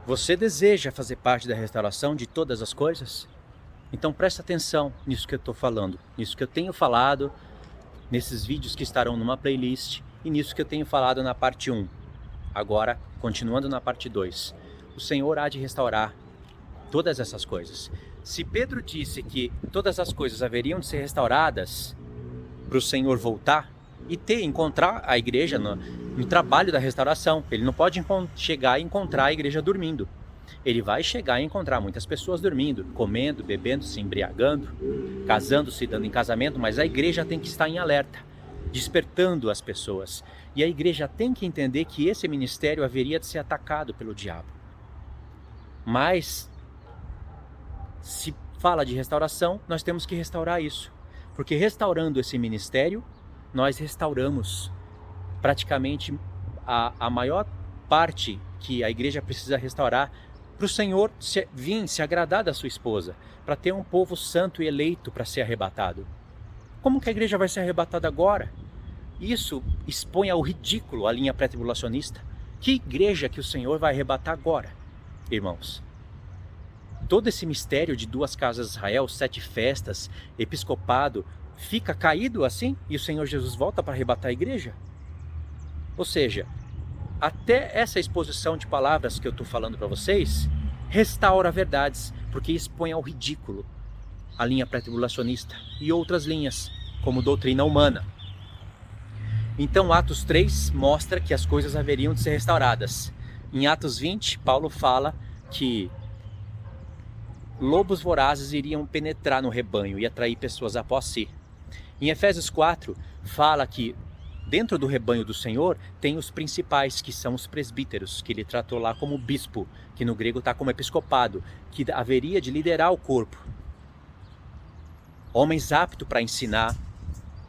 Você deseja fazer parte da restauração de todas as coisas? Então presta atenção nisso que eu estou falando, nisso que eu tenho falado, nesses vídeos que estarão numa playlist e nisso que eu tenho falado na parte 1. Agora, continuando na parte 2. O Senhor há de restaurar todas essas coisas. Se Pedro disse que todas as coisas haveriam de ser restauradas para o Senhor voltar e encontrar a igreja no trabalho da restauração, ele não pode chegar e encontrar a igreja dormindo. Ele vai chegar e encontrar muitas pessoas dormindo, comendo, bebendo, se embriagando, casando-se, dando em casamento, mas a igreja tem que estar em alerta, despertando as pessoas. E a igreja tem que entender que esse ministério haveria de ser atacado pelo diabo. Mas, se fala de restauração, nós temos que restaurar isso. Porque restaurando esse ministério, nós restauramos praticamente a maior parte que a igreja precisa restaurar para o Senhor vir se agradar da sua esposa, para ter um povo santo e eleito para ser arrebatado. Como que a igreja vai ser arrebatada agora? Isso expõe ao ridículo a linha pré-tribulacionista. Que igreja que o Senhor vai arrebatar agora, irmãos? Todo esse mistério de 2 casas de Israel, 7 festas, episcopado, fica caído assim e o Senhor Jesus volta para arrebatar a igreja? Ou seja, até essa exposição de palavras que eu estou falando para vocês restaura verdades, porque expõe ao ridículo a linha pré-tribulacionista e outras linhas, como doutrina humana. Então Atos 3 mostra que as coisas haveriam de ser restauradas. Em Atos 20, Paulo fala que lobos vorazes iriam penetrar no rebanho e atrair pessoas após si. Em Efésios 4, fala que dentro do rebanho do Senhor tem os principais, que são os presbíteros, que ele tratou lá como bispo, que no grego está como episcopado, que haveria de liderar o corpo. Homens aptos para ensinar,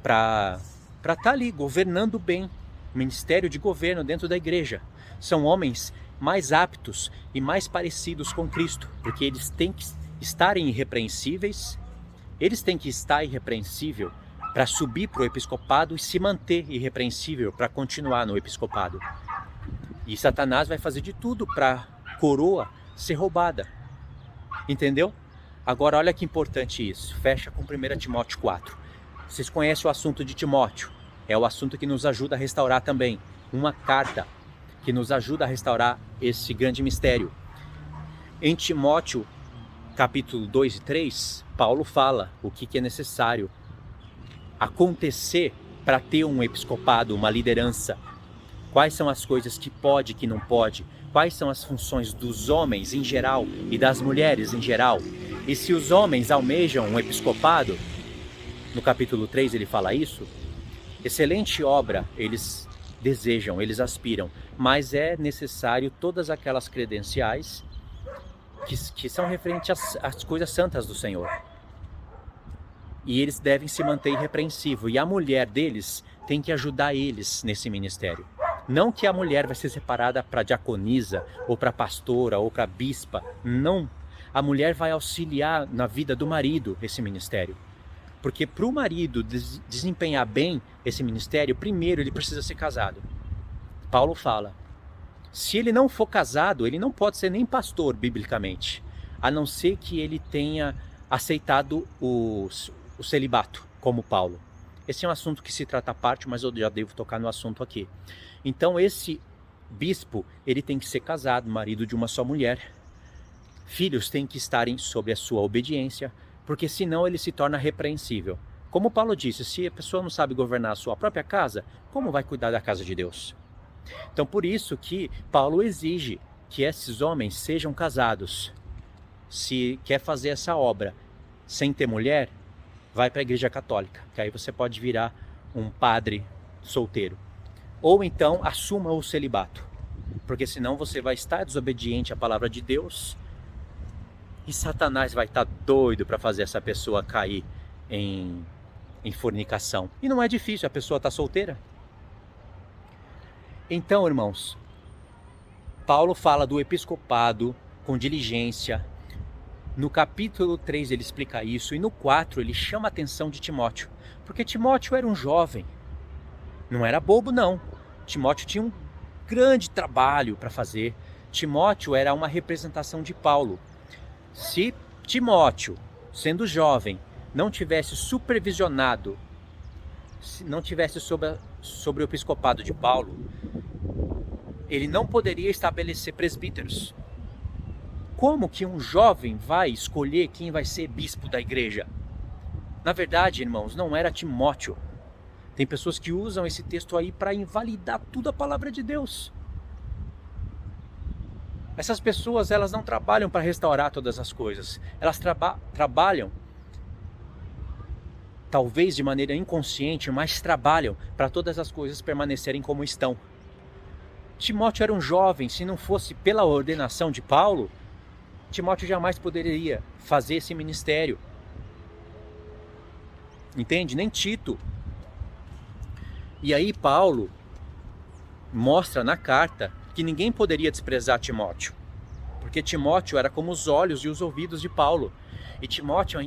para estar ali governando bem, ministério de governo dentro da igreja. São homens mais aptos e mais parecidos com Cristo, porque eles têm que estarem irrepreensíveis, eles têm que estar irrepreensível para subir para o episcopado e se manter irrepreensível para continuar no episcopado. E Satanás vai fazer de tudo para a coroa ser roubada. Entendeu? Agora olha que importante isso. Fecha com 1 Timóteo 4. Vocês conhecem o assunto de Timóteo. É o assunto que nos ajuda a restaurar também. Uma carta que nos ajuda a restaurar esse grande mistério. Em Timóteo, capítulo 2 e 3, Paulo fala o que é necessário acontecer para ter um episcopado, uma liderança. Quais são as coisas que pode e que não pode? Quais são as funções dos homens em geral e das mulheres em geral? E se os homens almejam um episcopado, no capítulo 3 ele fala isso, excelente obra eles desejam, eles aspiram, mas é necessário todas aquelas credenciais que são referentes às coisas santas do Senhor. E eles devem se manter irrepreensíveis. E a mulher deles tem que ajudar eles nesse ministério. Não que a mulher vai ser separada para diaconisa, ou para pastora, ou para bispa. Não. A mulher vai auxiliar na vida do marido esse ministério. Porque para o marido desempenhar bem esse ministério, primeiro ele precisa ser casado. Paulo fala, se ele não for casado, ele não pode ser nem pastor biblicamente, a não ser que ele tenha aceitado o celibato, como Paulo. Esse é um assunto que se trata à parte, mas eu já devo tocar no assunto aqui. Então esse bispo, ele tem que ser casado, marido de uma só mulher. Filhos têm que estarem sob a sua obediência, porque senão ele se torna repreensível. Como Paulo disse, se a pessoa não sabe governar a sua própria casa, como vai cuidar da casa de Deus? Então por isso que Paulo exige que esses homens sejam casados. Se quer fazer essa obra sem ter mulher, vai para a igreja católica, que aí você pode virar um padre solteiro. Ou então assuma o celibato, porque senão você vai estar desobediente à palavra de Deus e Satanás vai estar doido para fazer essa pessoa cair em fornicação. E não é difícil, a pessoa está solteira. Então, irmãos, Paulo fala do episcopado com diligência. No capítulo 3 ele explica isso, e no 4 ele chama a atenção de Timóteo, porque Timóteo era um jovem, não era bobo não. Timóteo tinha um grande trabalho para fazer, Timóteo era uma representação de Paulo. Se Timóteo, sendo jovem, não tivesse supervisionado, não tivesse sobre o episcopado de Paulo, ele não poderia estabelecer presbíteros. Como que um jovem vai escolher quem vai ser bispo da igreja? Na verdade, irmãos, não era Timóteo. Tem pessoas que usam esse texto aí para invalidar tudo a palavra de Deus. Essas pessoas, elas não trabalham para restaurar todas as coisas. Elas trabalham, talvez de maneira inconsciente, mas trabalham para todas as coisas permanecerem como estão. Timóteo era um jovem. Se não fosse pela ordenação de Paulo, Timóteo jamais poderia fazer esse ministério. Entende? Nem Tito. E aí Paulo mostra na carta que ninguém poderia desprezar Timóteo, porque Timóteo era como os olhos e os ouvidos de Paulo. E Timóteo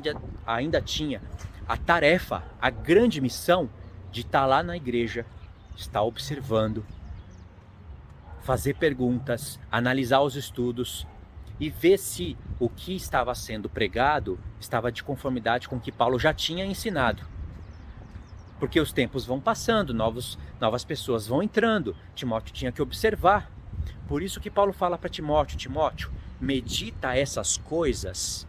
ainda tinha a tarefa, a grande missão de estar lá na igreja, estar observando, fazer perguntas, analisar os estudos e ver se o que estava sendo pregado estava de conformidade com o que Paulo já tinha ensinado. Porque os tempos vão passando, novas pessoas vão entrando, Timóteo tinha que observar. Por isso que Paulo fala para Timóteo: Timóteo, medita essas coisas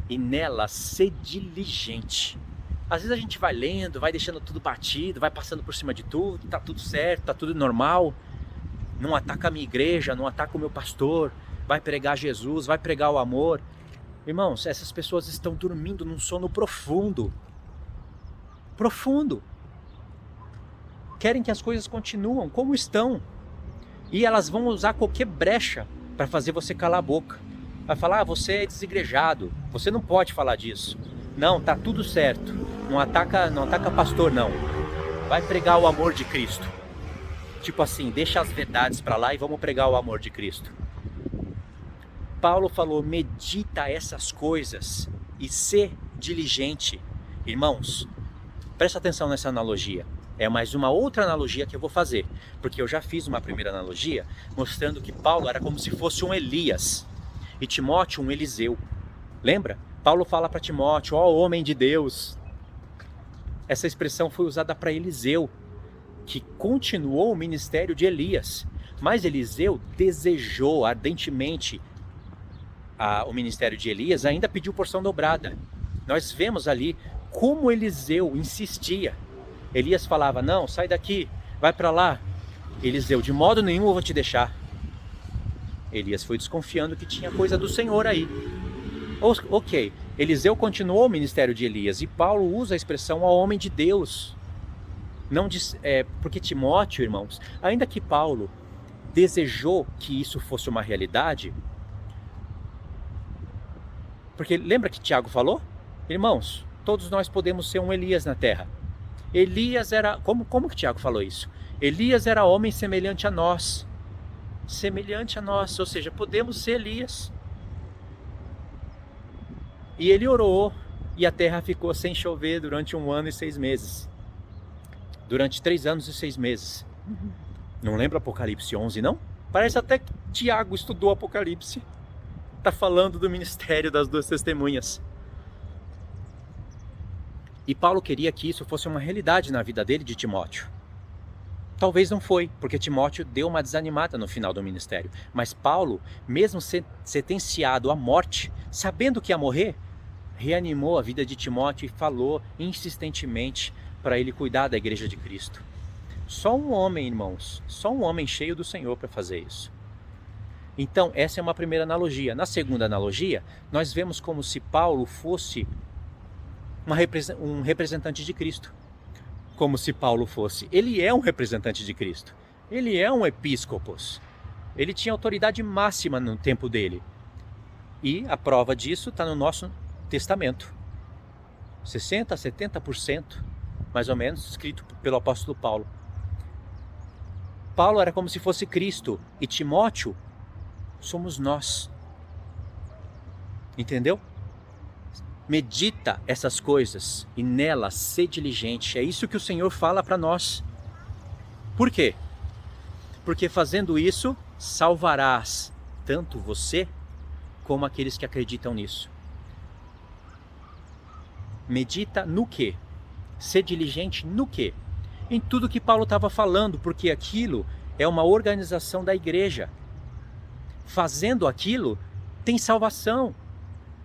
e nelas ser diligente. Às vezes a gente vai lendo, vai deixando tudo batido, vai passando por cima de tudo, tá tudo certo, tá tudo normal. Não ataca a minha igreja, não ataca o meu pastor, vai pregar Jesus, vai pregar o amor. Irmãos, essas pessoas estão dormindo num sono profundo. Profundo. Querem que as coisas continuem como estão. E elas vão usar qualquer brecha para fazer você calar a boca. Vai falar: você é desigrejado, você não pode falar disso. Não, tá tudo certo. Não ataca pastor, não. Vai pregar o amor de Cristo. Tipo assim, deixa as verdades para lá e vamos pregar o amor de Cristo. Paulo falou: medita essas coisas e ser diligente. Irmãos, presta atenção nessa analogia. É mais uma outra analogia que eu vou fazer, porque eu já fiz uma primeira analogia mostrando que Paulo era como se fosse um Elias e Timóteo um Eliseu. Lembra? Paulo fala para Timóteo: ó homem de Deus. Essa expressão foi usada para Eliseu, que continuou o ministério de Elias. Mas Eliseu desejou ardentemente o ministério de Elias, ainda pediu porção dobrada. Nós vemos ali como Eliseu insistia. Elias falava: não, sai daqui, vai para lá. Eliseu: de modo nenhum eu vou te deixar. Elias foi desconfiando que tinha coisa do Senhor aí. Ok, Eliseu continuou o ministério de Elias e Paulo usa a expressão ao homem de Deus. Não porque Timóteo, irmãos, ainda que Paulo desejou que isso fosse uma realidade, porque lembra que Tiago falou? Irmãos, todos nós podemos ser um Elias na terra. Elias era... Como que Tiago falou isso? Elias era homem semelhante a nós. Semelhante a nós, ou seja, podemos ser Elias. E ele orou e a terra ficou sem chover durante 1 ano e 6 meses. Durante 3 anos e 6 meses. Não lembra Apocalipse 11, não? Parece até que Tiago estudou Apocalipse. Está falando do ministério das 2 testemunhas. E Paulo queria que isso fosse uma realidade na vida dele, de Timóteo. Talvez não foi, porque Timóteo deu uma desanimada no final do ministério. Mas Paulo, mesmo sentenciado à morte, sabendo que ia morrer, reanimou a vida de Timóteo e falou insistentemente para ele cuidar da igreja de Cristo. Só um homem, irmãos, só um homem cheio do Senhor para fazer isso. Então, essa é uma primeira analogia. Na segunda analogia, nós vemos como se Paulo fosse um representante de Cristo. Como se Paulo fosse. Ele é um representante de Cristo. Ele é um episcopos. Ele tinha autoridade máxima no tempo dele. E a prova disso está no nosso testamento. 60% a 70%, mais ou menos, escrito pelo apóstolo Paulo. Paulo era como se fosse Cristo. E Timóteo somos nós. Entendeu? Medita essas coisas e nelas ser diligente. É isso que o Senhor fala para nós. Por quê? Porque fazendo isso, salvarás tanto você como aqueles que acreditam nisso. Medita no quê? Ser diligente no quê? Em tudo que Paulo estava falando, porque aquilo é uma organização da igreja. Fazendo aquilo, tem salvação.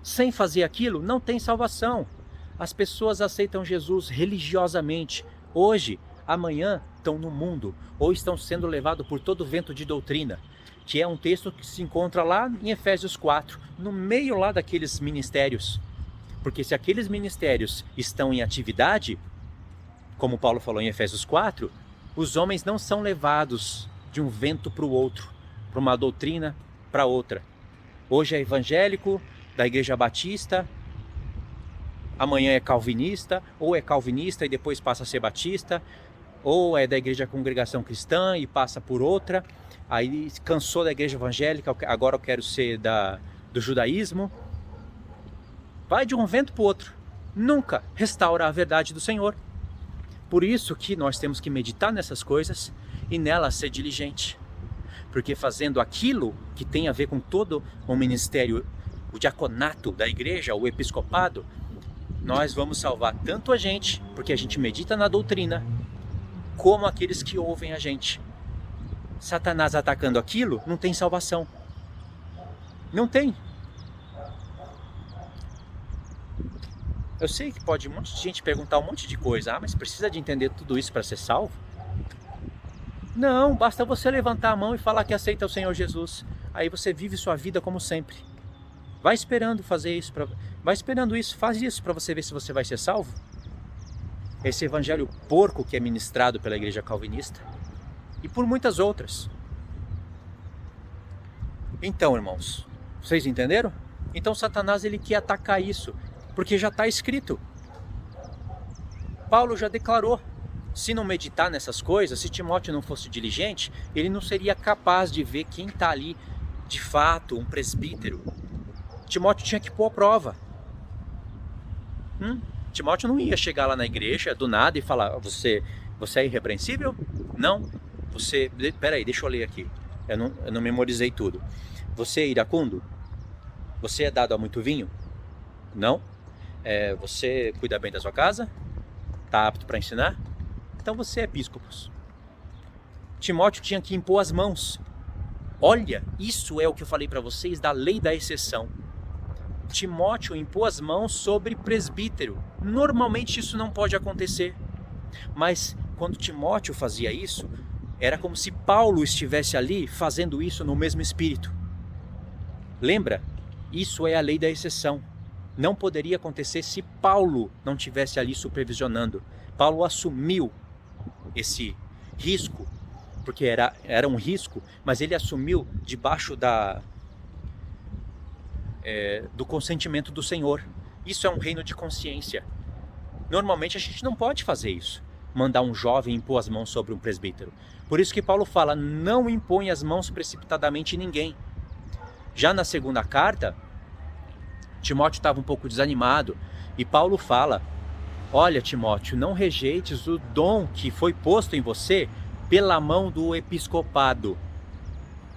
Sem fazer aquilo, não tem salvação. As pessoas aceitam Jesus religiosamente. Hoje, amanhã, estão no mundo, ou estão sendo levados por todo vento de doutrina, que é um texto que se encontra lá em Efésios 4, no meio lá daqueles ministérios. Porque se aqueles ministérios estão em atividade, como Paulo falou em Efésios 4, os homens não são levados de um vento para o outro, para uma doutrina para outra. Hoje é evangélico, da Igreja Batista, amanhã é calvinista, ou é calvinista e depois passa a ser batista, ou é da Igreja Congregação Cristã e passa por outra, aí cansou da Igreja Evangélica, agora eu quero ser do judaísmo. Vai de um vento para o outro, nunca restaura a verdade do Senhor. Por isso que nós temos que meditar nessas coisas e nelas ser diligente, porque fazendo aquilo que tem a ver com todo o ministério, o diaconato da igreja, o episcopado, nós vamos salvar tanto a gente, porque a gente medita na doutrina, como aqueles que ouvem a gente. Satanás atacando aquilo, não tem salvação. Não tem. Eu sei que pode um monte de gente perguntar um monte de coisa. Mas precisa de entender tudo isso para ser salvo? Não, basta você levantar a mão e falar que aceita o Senhor Jesus. Aí você vive sua vida como sempre. Vai esperando fazer isso, vai esperando isso, faz isso para você ver se você vai ser salvo. Esse evangelho porco que é ministrado pela igreja calvinista e por muitas outras. Então, irmãos, vocês entenderam? Então Satanás ele quer atacar isso, porque já está escrito. Paulo já declarou, se não meditar nessas coisas, se Timóteo não fosse diligente, ele não seria capaz de ver quem está ali de fato um presbítero. Timóteo tinha que pôr a prova. Timóteo não ia chegar lá na igreja do nada e falar, você é irrepreensível? Não. Peraí, deixa eu ler aqui. Eu não memorizei tudo. Você é iracundo? Você é dado a muito vinho? Não. Você cuida bem da sua casa? Está apto para ensinar? Então você é episcopos. Timóteo tinha que impor as mãos. Olha, isso é o que eu falei para vocês da lei da exceção. Timóteo impôs as mãos sobre presbítero. Normalmente isso não pode acontecer. Mas quando Timóteo fazia isso, era como se Paulo estivesse ali fazendo isso no mesmo espírito. Lembra? Isso é a lei da exceção. Não poderia acontecer se Paulo não estivesse ali supervisionando. Paulo assumiu esse risco, porque era um risco, mas ele assumiu debaixo do consentimento do Senhor. Isso é um reino de consciência. Normalmente a gente não pode fazer isso, mandar um jovem impor as mãos sobre um presbítero. Por isso que Paulo fala, não impõe as mãos precipitadamente em ninguém. Já na segunda carta, Timóteo estava um pouco desanimado e Paulo fala, olha Timóteo, não rejeites o dom que foi posto em você pela mão do episcopado.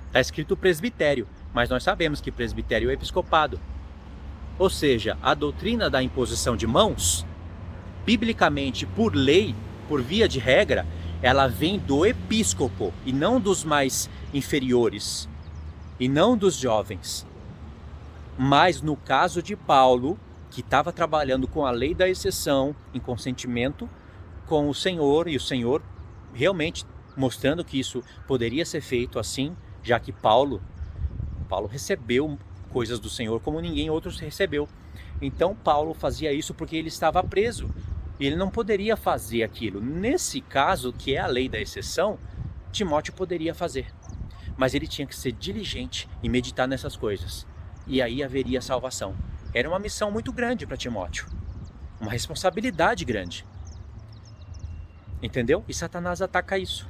Está escrito presbitério, mas nós sabemos que presbitério é episcopado. Ou seja, a doutrina da imposição de mãos, biblicamente, por lei, por via de regra, ela vem do episcopo e não dos mais inferiores, e não dos jovens. Mas no caso de Paulo, que estava trabalhando com a lei da exceção, em consentimento com o Senhor, e o Senhor realmente mostrando que isso poderia ser feito assim, já que Paulo recebeu coisas do Senhor como ninguém outros recebeu. Então Paulo fazia isso porque ele estava preso. E ele não poderia fazer aquilo. Nesse caso, que é a lei da exceção, Timóteo poderia fazer. Mas ele tinha que ser diligente e meditar nessas coisas. E aí haveria salvação. Era uma missão muito grande para Timóteo. Uma responsabilidade grande. Entendeu? E Satanás ataca isso.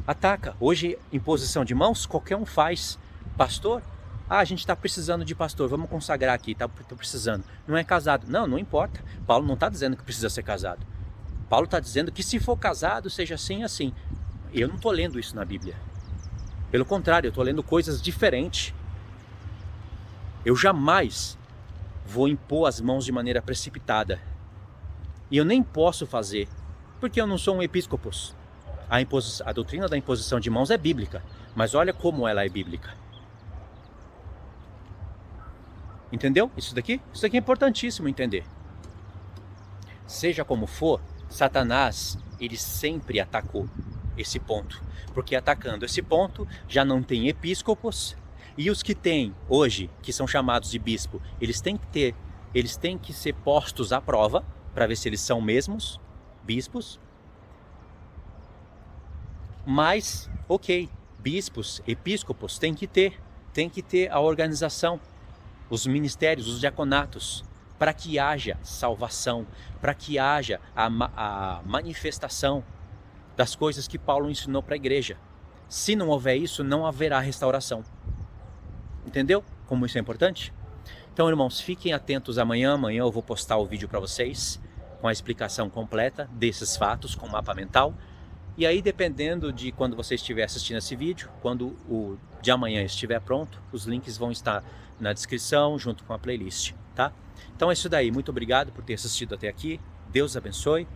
Ataca. Hoje, imposição de mãos, qualquer um faz. Pastor? A gente está precisando de pastor, vamos consagrar aqui, estou precisando. Não é casado. Não importa. Paulo não está dizendo que precisa ser casado. Paulo está dizendo que se for casado, seja assim e assim. Eu não estou lendo isso na Bíblia. Pelo contrário, eu estou lendo coisas diferentes. Eu jamais vou impor as mãos de maneira precipitada. E eu nem posso fazer, porque eu não sou um episcopos. A doutrina da imposição de mãos é bíblica, mas olha como ela é bíblica. Entendeu? Isso daqui é importantíssimo entender. Seja como for, Satanás, ele sempre atacou esse ponto. Porque atacando esse ponto, já não tem episcopos. E os que tem hoje, que são chamados de bispo, eles têm que ser postos à prova, para ver se eles são mesmos bispos. Mas, ok, bispos, episcopos, tem que ter a organização, os ministérios, os diaconatos, para que haja salvação, para que haja a manifestação das coisas que Paulo ensinou para a igreja. Se não houver isso, não haverá restauração. Entendeu como isso é importante? Então, irmãos, fiquem atentos amanhã eu vou postar o vídeo para vocês, com a explicação completa desses fatos, com o mapa mental. E aí, dependendo de quando você estiver assistindo esse vídeo, quando o de amanhã estiver pronto, os links vão estar na descrição, junto com a playlist, tá? Então é isso daí, muito obrigado por ter assistido até aqui, Deus abençoe,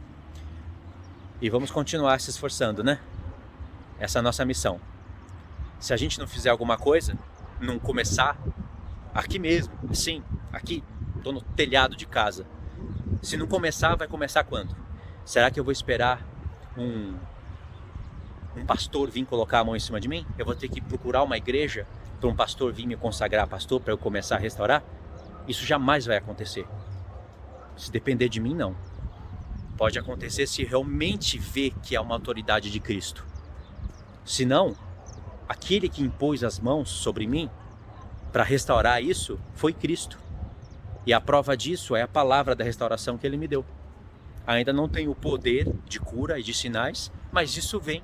e vamos continuar se esforçando, né? Essa é a nossa missão. Se a gente não fizer alguma coisa, não começar, aqui mesmo, assim, aqui, tô no telhado de casa, se não começar, vai começar quando? Será que eu vou esperar um pastor vir colocar a mão em cima de mim? Eu vou ter que procurar uma igreja para um pastor vir me consagrar pastor para eu começar a restaurar? Isso jamais vai acontecer. Se depender de mim, não. Pode acontecer se realmente ver que é uma autoridade de Cristo. Se não, aquele que impôs as mãos sobre mim para restaurar isso foi Cristo. E a prova disso é a palavra da restauração que ele me deu. Ainda não tenho o poder de cura e de sinais, mas isso vem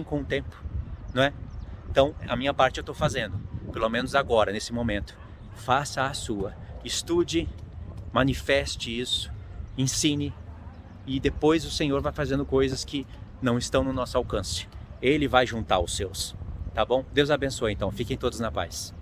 com o tempo, não é? Então, a minha parte eu estou fazendo, pelo menos agora, nesse momento. Faça a sua, estude, manifeste isso, ensine, e depois o Senhor vai fazendo coisas que não estão no nosso alcance. Ele vai juntar os seus, tá bom? Deus abençoe então, fiquem todos na paz.